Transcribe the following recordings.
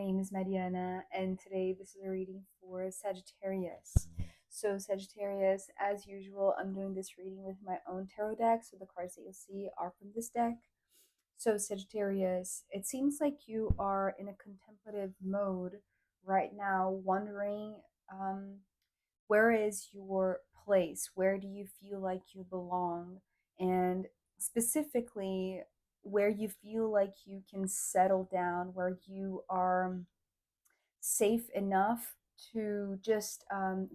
name is Mariana, and today this is a reading for Sagittarius. So, Sagittarius, as usual, I'm doing this reading with my own tarot deck, so the cards that you'll see are from this deck. So, Sagittarius, it seems like you are in a contemplative mode right now, wondering where is your place? Where do you feel like you belong? And specifically, where you feel like you can settle down, where you are safe enough to just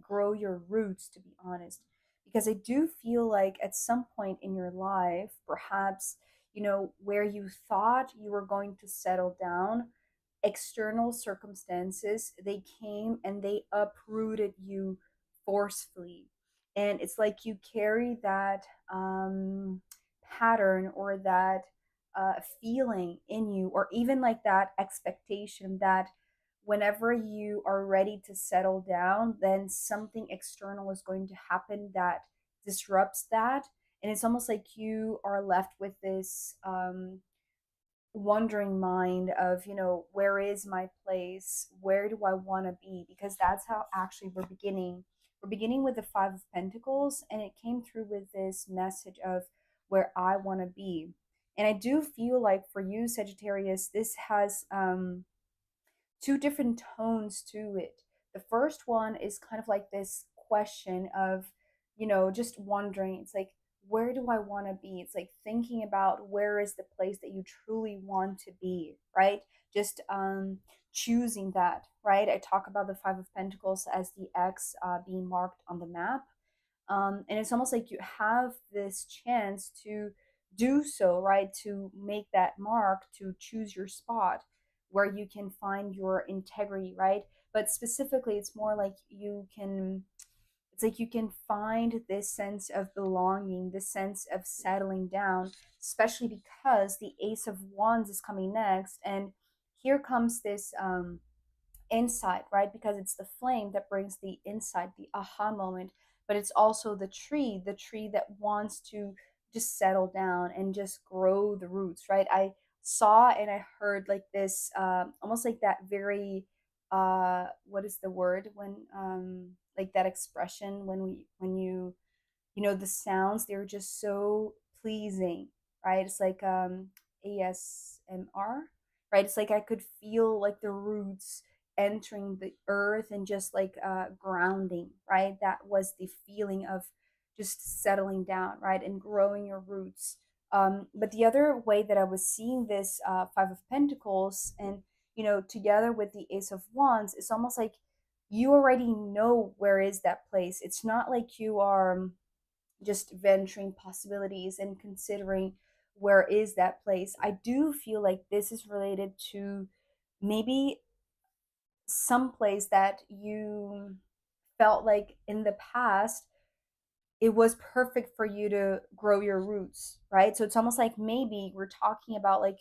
grow your roots, to be honest. Because I do feel like at some point in your life, perhaps, where you thought you were going to settle down, external circumstances, they came and they uprooted you forcefully. And it's like you carry that pattern or that feeling in you, or even like that expectation that whenever you are ready to settle down, then something external is going to happen that disrupts that. And it's almost like you are left with this wandering mind of, where is my place? Where do I want to be? Because that's how actually we're beginning. We're beginning with the Five of Pentacles, and it came through with this message of where I want to be. And I do feel like for you, Sagittarius, this has two different tones to it. The first one is kind of like this question of, just wondering. It's like, where do I want to be? It's like thinking about where is the place that you truly want to be, right? Just choosing that, right? I talk about the Five of Pentacles as the X being marked on the map. And it's almost like you have this chance to do so, right? To make that mark, to choose your spot where you can find your integrity, right? But specifically, it's more like it's like you can find this sense of belonging, this sense of settling down, especially because the Ace of Wands is coming next. And here comes this insight, right? Because it's the flame that brings the insight, the aha moment, but it's also the tree that wants to just settle down and just grow the roots, right? I saw and I heard like this, almost like that very, what is the word when, like that expression when the sounds, they're just so pleasing, right? It's like ASMR, right? It's like I could feel like the roots entering the earth and just like grounding, right? That was the feeling of just settling down, right? And growing your roots. But the other way that I was seeing this Five of Pentacles and, together with the Ace of Wands, it's almost like you already know where is that place. It's not like you are just venturing possibilities and considering where is that place. I do feel like this is related to maybe some place that you felt like in the past it was perfect for you to grow your roots, right? So it's almost like maybe we're talking about like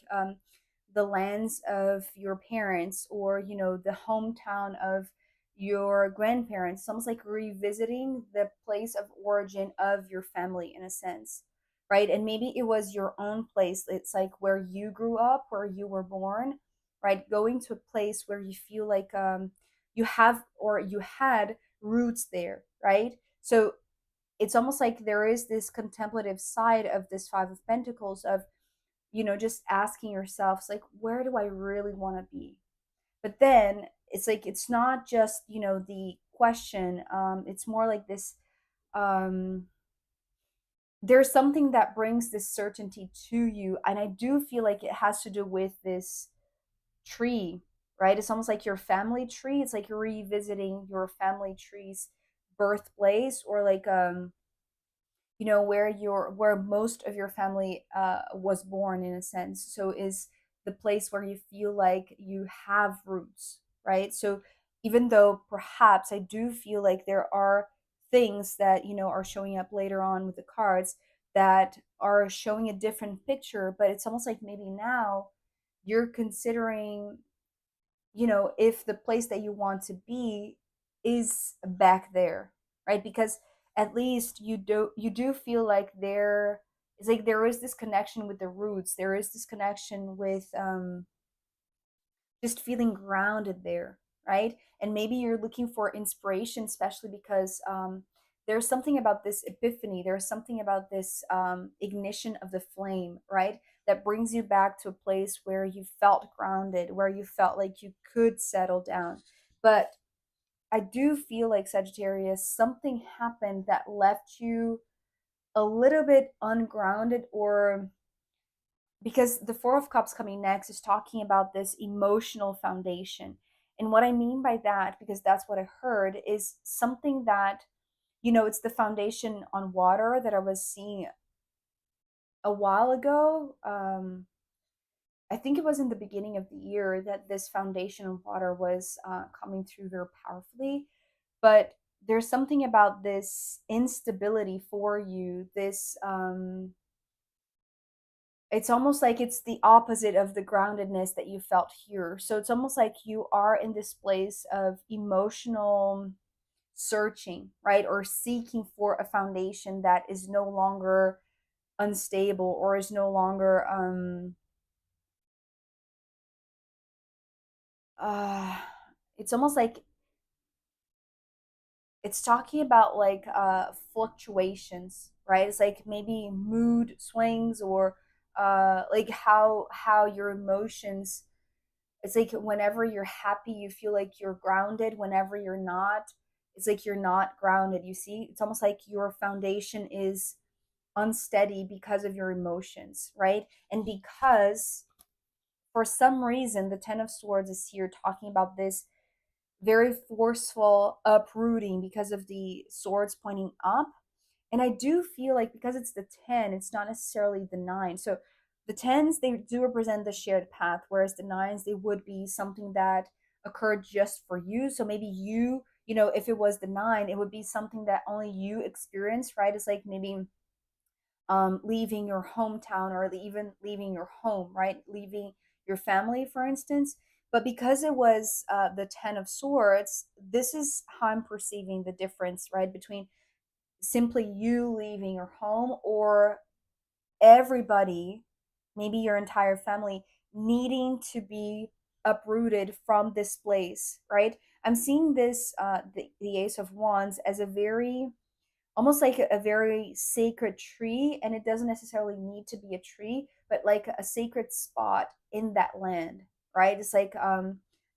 the lands of your parents, or the hometown of your grandparents. It's almost like revisiting the place of origin of your family in a sense, right? And maybe it was your own place. It's like where you grew up, where you were born, right? Going to a place where you feel like you have or you had roots there, right? So it's almost like there is this contemplative side of this Five of Pentacles of, just asking yourself, it's like, where do I really want to be? But then it's like, it's not just, the question. It's more like this, um, there's something that brings this certainty to you. And I do feel like it has to do with this tree, right? It's almost like your family tree. It's like you're revisiting your family tree's birthplace, or like where most of your family was born in a sense. So is the place where you feel like you have roots, right? So even though perhaps I do feel like there are things that are showing up later on with the cards that are showing a different picture, but it's almost like maybe now you're considering, if the place that you want to be is back there, right? Because at least you do feel like there is this connection with the roots. There is this connection with just feeling grounded there, right? And maybe you're looking for inspiration, especially because there's something about this epiphany, there's something about this ignition of the flame, right? That brings you back to a place where you felt grounded, where you felt like you could settle down. But I do feel like, Sagittarius, something happened that left you a little bit ungrounded, or because the Four of Cups coming next is talking about this emotional foundation. And what I mean by that, because that's what I heard, is something that, it's the foundation on water that I was seeing a while ago. I think it was in the beginning of the year that this foundation on water was coming through very powerfully. But there's something about this instability for you, this it's almost like it's the opposite of the groundedness that you felt here. So it's almost like you are in this place of emotional searching, right? Or seeking for a foundation that is no longer unstable, or is no longer uh it's almost like it's talking about like fluctuations, right? It's like maybe mood swings, or like how your emotions, it's like whenever you're happy you feel like you're grounded, whenever you're not, it's like you're not grounded. You see, it's almost like your foundation is unsteady because of your emotions, right? And because for some reason the 10 of swords is here talking about this very forceful uprooting because of the swords pointing up. And I do feel like because it's the 10, it's not necessarily the 9. So the 10s, they do represent the shared path, whereas the 9s, they would be something that occurred just for you. So maybe if it was the 9, it would be something that only you experienced, right? It's like maybe leaving your hometown, or even leaving your home, right? Leaving your family, for instance. But because it was the 10 of swords, this is how I'm perceiving the difference, right? Between simply you leaving your home, or everybody, maybe your entire family, needing to be uprooted from this place, right? I'm seeing this, the Ace of Wands, as a very, almost like a very sacred tree, and it doesn't necessarily need to be a tree, but like a sacred spot in that land, right? It's like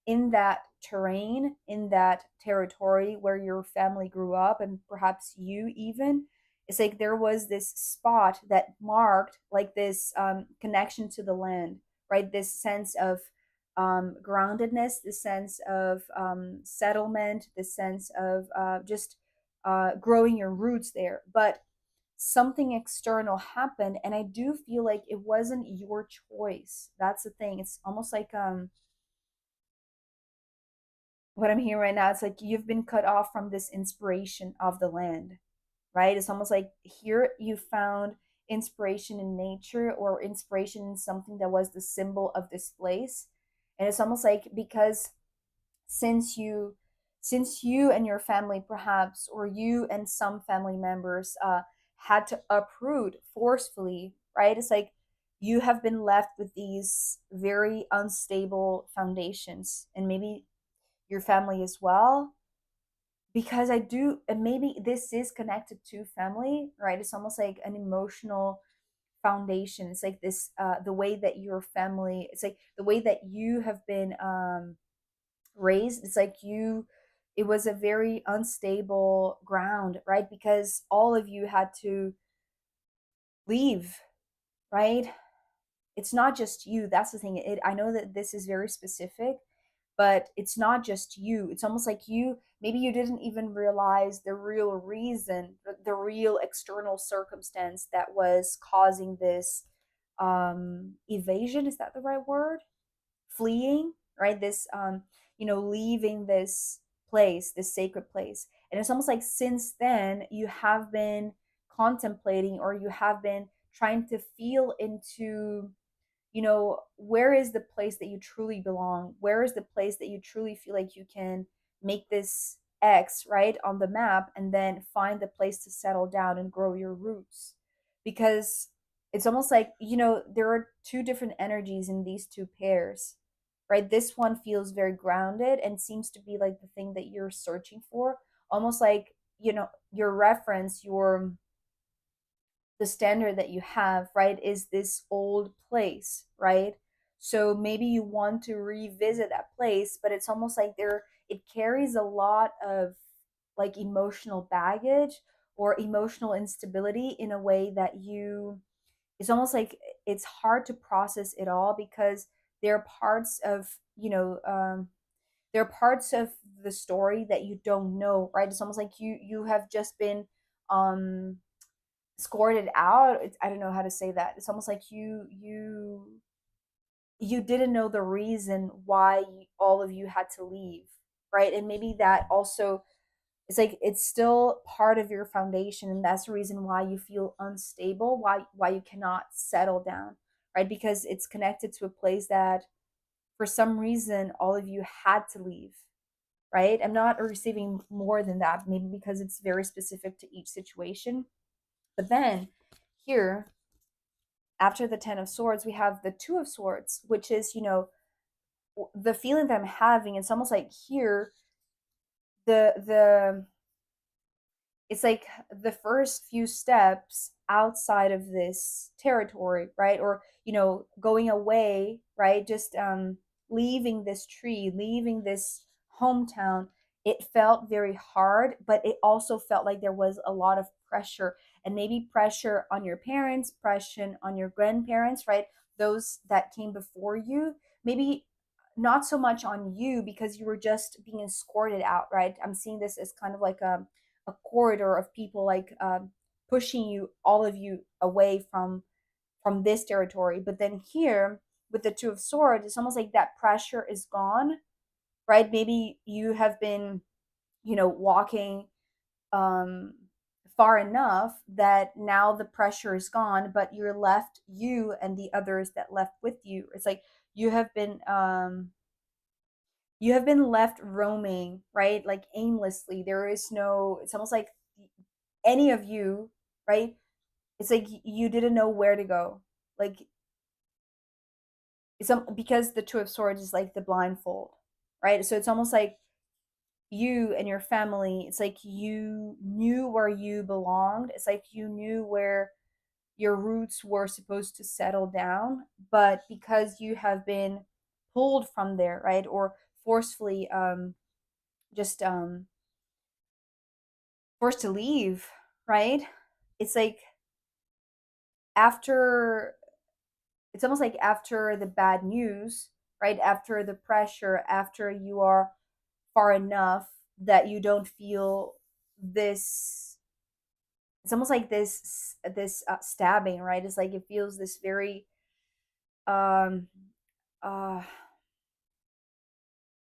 in that terrain, in that territory where your family grew up, and perhaps you even, it's like there was this spot that marked like this connection to the land, right? This sense of groundedness, this sense of settlement, this sense of just growing your roots there. But something external happened, and I do feel like it wasn't your choice. That's the thing. It's almost like what I'm hearing right now. It's like you've been cut off from this inspiration of the land, right? It's almost like here you found inspiration in nature, or inspiration in something that was the symbol of this place. And it's almost like because since you since you and your family, perhaps, or you and some family members had to uproot forcefully, right? It's like you have been left with these very unstable foundations, and maybe your family as well. Because I do, and maybe this is connected to family, right? It's almost like an emotional foundation. It's like this, the way that your family, it's like the way that you have been raised. It's like it was a very unstable ground, right? Because all of you had to leave, right? It's not just you. That's the thing. I know that this is very specific, but it's not just you. It's almost like maybe you didn't even realize the real reason, the real external circumstance that was causing this evasion. Is that the right word? Fleeing, right? This leaving this place, this sacred place. And it's almost like since then you have been contemplating, or you have been trying to feel into, where is the place that you truly belong? Where is the place that you truly feel like you can make this X, right, on the map, and then find the place to settle down and grow your roots? Because it's almost like, there are two different energies in these two pairs. right? This one feels very grounded and seems to be like the thing that you're searching for, almost like, your reference, your the standard that you have, right, is this old place, right? So maybe you want to revisit that place, but it's almost like it carries a lot of like emotional baggage or emotional instability in a way that it's almost like it's hard to process it all, because there are parts of, there are parts of the story that you don't know, right? It's almost like you have just been um scored it out. I don't know how to say that. It's almost like you didn't know the reason why all of you had to leave, right? And maybe that also, it's like it's still part of your foundation, and that's the reason why you feel unstable, why you cannot settle down, right? Because it's connected to a place that for some reason all of you had to leave, right? I'm not receiving more than that, maybe because it's very specific to each situation. But then here, after the 10 of swords, we have the 2 of swords, which is, the feeling that I'm having. It's almost like here, the it's like the first few steps outside of this territory, right? Or, going away, right? Just leaving this tree, leaving this hometown. It felt very hard, but it also felt like there was a lot of pressure, and maybe pressure on your parents, pressure on your grandparents, right? Those that came before you. Maybe not so much on you because you were just being escorted out, right? I'm seeing this as kind of like a corridor of people, like pushing you, all of you, away from this territory. But then here with the 2 of swords, it's almost like that pressure is gone, right? Maybe you have been, walking um far enough that now the pressure is gone, but you're left, you and the others that left with you, it's like you have been um you have been left roaming, right? Like aimlessly. There is no, it's almost like any of you, right? It's like you didn't know where to go. Like because the 2 of swords is like the blindfold, right? So it's almost like you and your family, it's like you knew where you belonged. It's like you knew where your roots were supposed to settle down, but because you have been pulled from there, right? Or forcefully just forced to leave, right? It's like after, it's almost like after the bad news, right? After the pressure, after you are far enough that you don't feel this, it's almost like this stabbing, right? It's like it feels this very um uh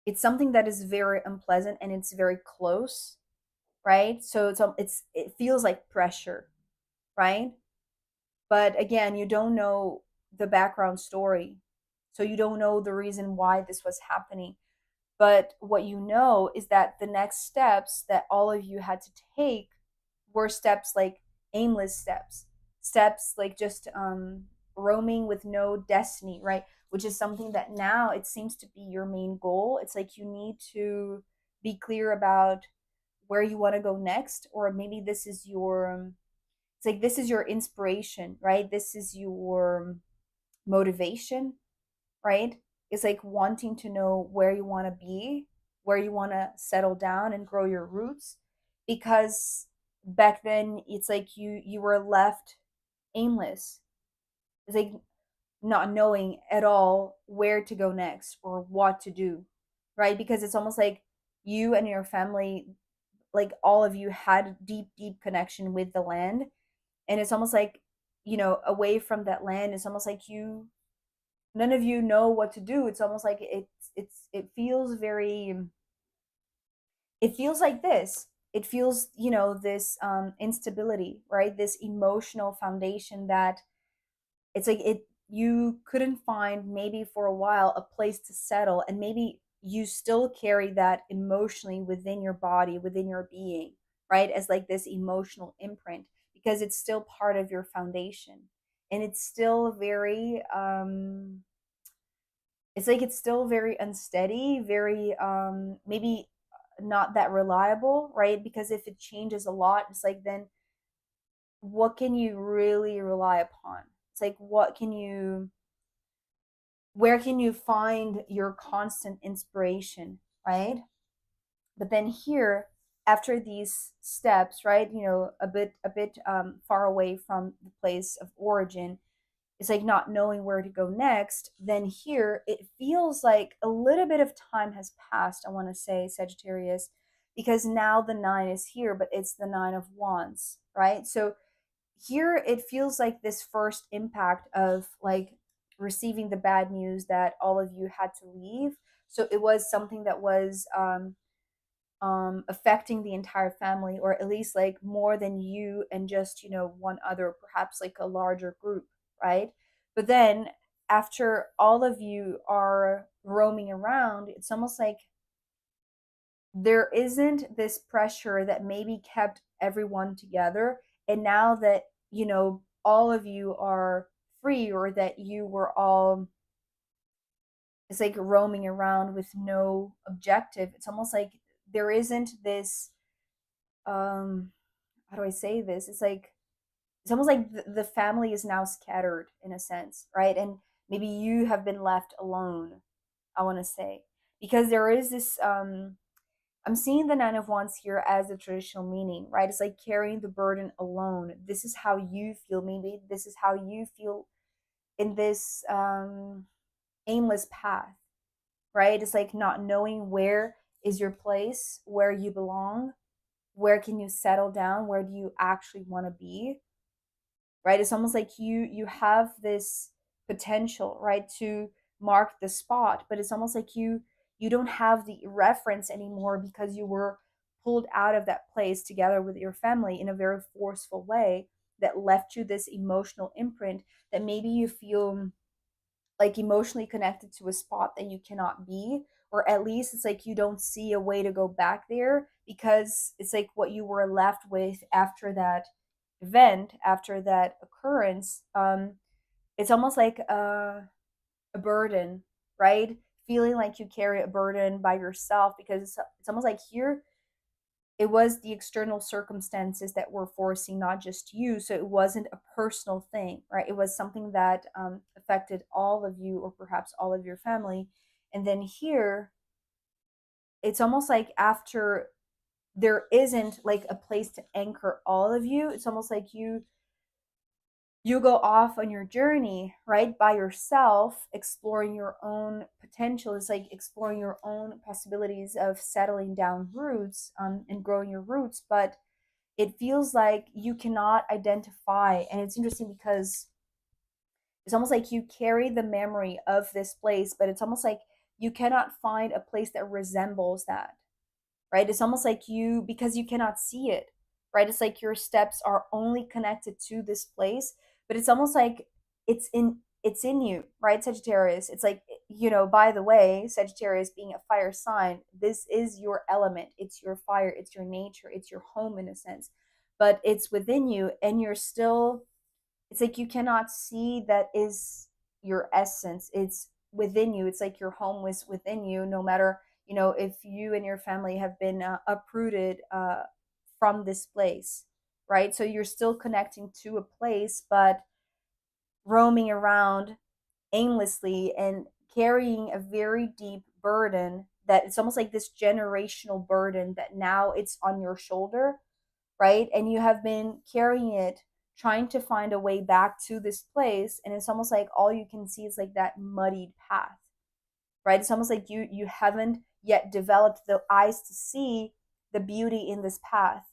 it's something that is very unpleasant and it's very close, right? So it feels like pressure, right? But again, you don't know the background story. So you don't know the reason why this was happening. But what you know is that the next steps that all of you had to take were steps like aimless steps, steps like just roaming with no destiny, right? Which is something that now it seems to be your main goal. It's like you need to be clear about where you want to go next, or maybe this is your it's like this is your inspiration, right? This is your motivation, right? It's like wanting to know where you want to be, where you want to settle down and grow your roots, because back then it's like you were left aimless. It's like not knowing at all where to go next or what to do, right? Because it's almost like you and your family, like all of you had deep connection with the land, and it's almost like, away from that land, it's almost like none of you know what to do. It's almost like it feels very, it feels like this, it feels, this instability, right? This emotional foundation that it's like you couldn't find, maybe for a while, a place to settle, and maybe you still carry that emotionally within your body, within your being, right? As like this emotional imprint, because it's still part of your foundation, and it's still very it's like it's still very unsteady, very maybe not that reliable, right? Because if it changes a lot, it's like then what can you really rely upon? It's like what can you, where can you find your constant inspiration, right? But then here, after these steps, right, you know, a bit far away from the place of origin, it's like not knowing where to go next. Then here it feels like a little bit of time has passed, I want to say, Sagittarius, because now the nine is here, but it's the nine of wands, right? So here it feels like this first impact of like receiving the bad news that all of you had to leave. So it was something that was affecting the entire family, or at least like more than you and just, you know, one other, perhaps like a larger group, right? But then after all of you are roaming around, it's almost like there isn't this pressure that maybe kept everyone together. And now that, you know, all of you are free, or that you were all, it's like roaming around with no objective, it's almost like there isn't this how do I say this? It's like it's almost like the family is now scattered in a sense, right? And maybe you have been left alone, I want to say, because there is this I'm seeing the nine of wands here as the traditional meaning, right? It's like carrying the burden alone. This is how you feel. Maybe this is how you feel in this aimless path, right? It's like not knowing where is your place, where you belong, where can you settle down, where do you actually want to be, right? It's almost like you have this potential, right, to mark the spot, but it's almost like you don't have the reference anymore because you were pulled out of that place together with your family in a very forceful way that left you this emotional imprint that maybe you feel like emotionally connected to a spot that you cannot be, or at least it's like you don't see a way to go back there because it's like what you were left with after that event, after that occurrence. It's almost like a burden, right? Feeling like you carry a burden by yourself because it's almost like here it was the external circumstances that were forcing not just you, so it wasn't a personal thing, right? It was something that affected all of you, or perhaps all of your family. And then here it's almost like after there isn't like a place to anchor all of you, it's almost like you go off on your journey, right, by yourself, exploring your own potential. It's like exploring your own possibilities of settling down roots, and growing your roots. But it feels like you cannot identify. And it's interesting because it's almost like you carry the memory of this place, but it's almost like you cannot find a place that resembles that, right? It's almost like you, because you cannot see it, right? It's like your steps are only connected to this place, but it's almost like it's in you, right, Sagittarius? It's like, you know, by the way, Sagittarius being a fire sign, this is your element. It's your fire, it's your nature, it's your home in a sense, but it's within you and you're still, it's like you cannot see that is your essence. It's within you. It's like your home was within you, no matter, you know, if you and your family have been uprooted from this place, right? So you're still connecting to a place, but roaming around aimlessly and carrying a very deep burden that it's almost like this generational burden that now it's on your shoulder, right? And you have been carrying it, trying to find a way back to this place, and it's almost like all you can see is like that muddied path, right? It's almost like you haven't yet developed the eyes to see the beauty in this path,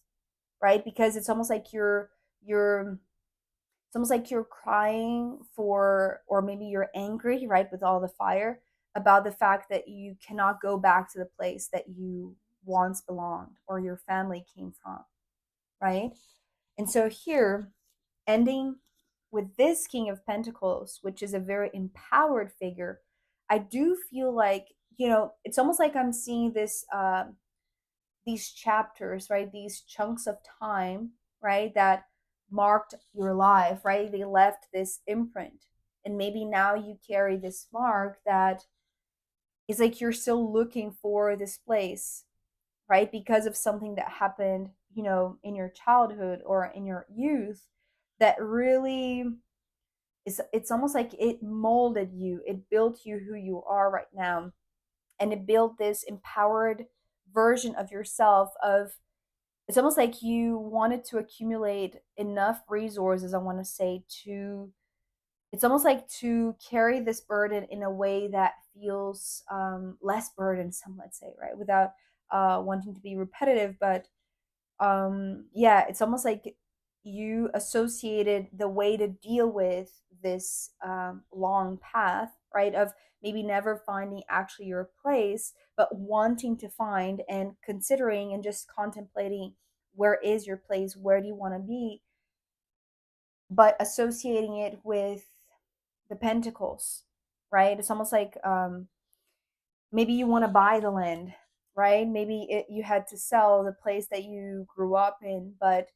right? Because it's almost like you're it's almost like you're crying for, or maybe you're angry, right, with all the fire about the fact that you cannot go back to the place that you once belonged or your family came from, right? And so here, ending with this King of Pentacles, which is a very empowered figure, I do feel like, you know, it's almost like I'm seeing this these chapters, right? These chunks of time, right, that marked your life, right? They left this imprint. And maybe now you carry this mark that it's like you're still looking for this place, right? Because of something that happened, in your childhood or in your youth, that really it's almost like it molded you, it built you who you are right now, and it built this empowered version of yourself. Of It's almost like you wanted to accumulate enough resources, I want to say, to it's almost like to carry this burden in a way that feels less burdensome, let's say, right? Without wanting to be repetitive, but yeah, it's almost like you associated the way to deal with this long path, right? Of maybe never finding actually your place, but wanting to find and considering and just contemplating, where is your place, where do you want to be, but associating it with the pentacles, right? It's almost like maybe you want to buy the land, right? Maybe you had to sell the place that you grew up in, but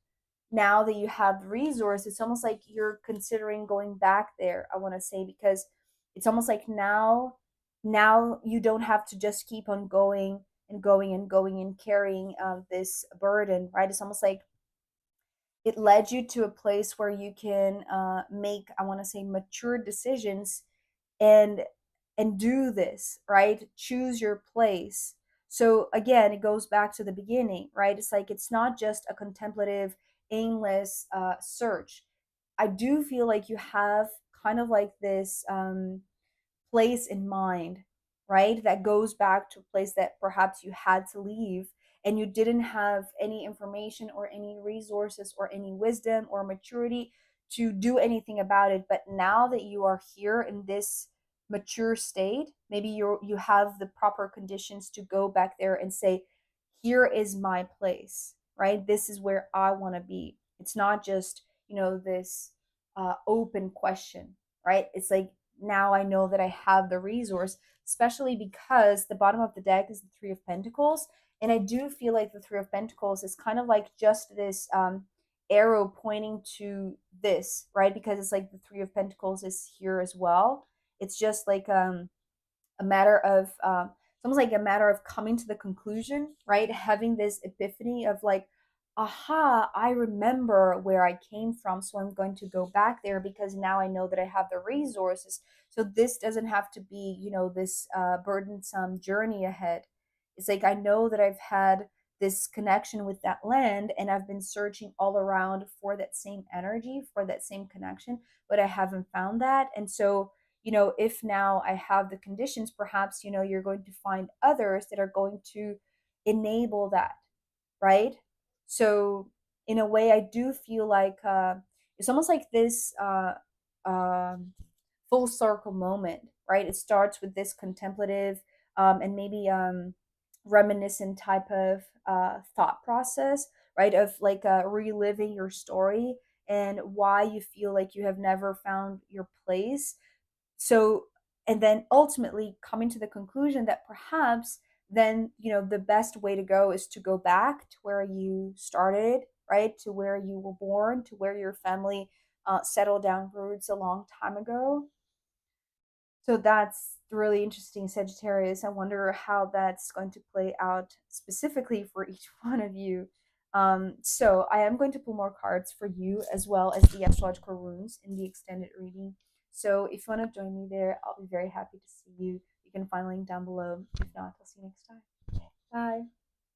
now that you have the resource, it's almost like you're considering going back there, I want to say, because it's almost like now you don't have to just keep on going and going and going and carrying this burden, right? It's almost like it led you to a place where you can make, I want to say, mature decisions, and do this, right? Choose your place. So again, it goes back to the beginning, right? It's like it's not just a contemplative, aimless search. I do feel like you have kind of like this place in mind, right? That goes back to a place that perhaps you had to leave, and you didn't have any information or any resources or any wisdom or maturity to do anything about it. But now that you are here in this mature state, maybe you have the proper conditions to go back there and say, here is my place, right? This is where I want to be. It's not just, this open question, right? It's like, now I know that I have the resource, especially because the bottom of the deck is the Three of Pentacles. And I do feel like the Three of Pentacles is kind of like just this arrow pointing to this, right? Because it's like the Three of Pentacles is here as well. It's just like a matter of it's almost like a matter of coming to the conclusion, right? Having this epiphany of like, aha, I remember where I came from, so I'm going to go back there because now I know that I have the resources. So this doesn't have to be, this burdensome journey ahead. It's like I know that I've had this connection with that land, and I've been searching all around for that same energy, for that same connection, but I haven't found that. And so, if now I have the conditions, perhaps, you're going to find others that are going to enable that, right? So, in a way, I do feel like it's almost like this full circle moment, right? It starts with this contemplative and maybe reminiscent type of thought process, right? Of like reliving your story and why you feel like you have never found your place. So, and then ultimately coming to the conclusion that perhaps then, the best way to go is to go back to where you started, right? To where you were born, to where your family settled down roots a long time ago. So that's really interesting, Sagittarius. I wonder how that's going to play out specifically for each one of you. So I am going to pull more cards for you as well as the astrological runes in the extended reading. So if you want to join me there, I'll be very happy to see you. You can find a link down below. If not, I'll see you next time. Bye.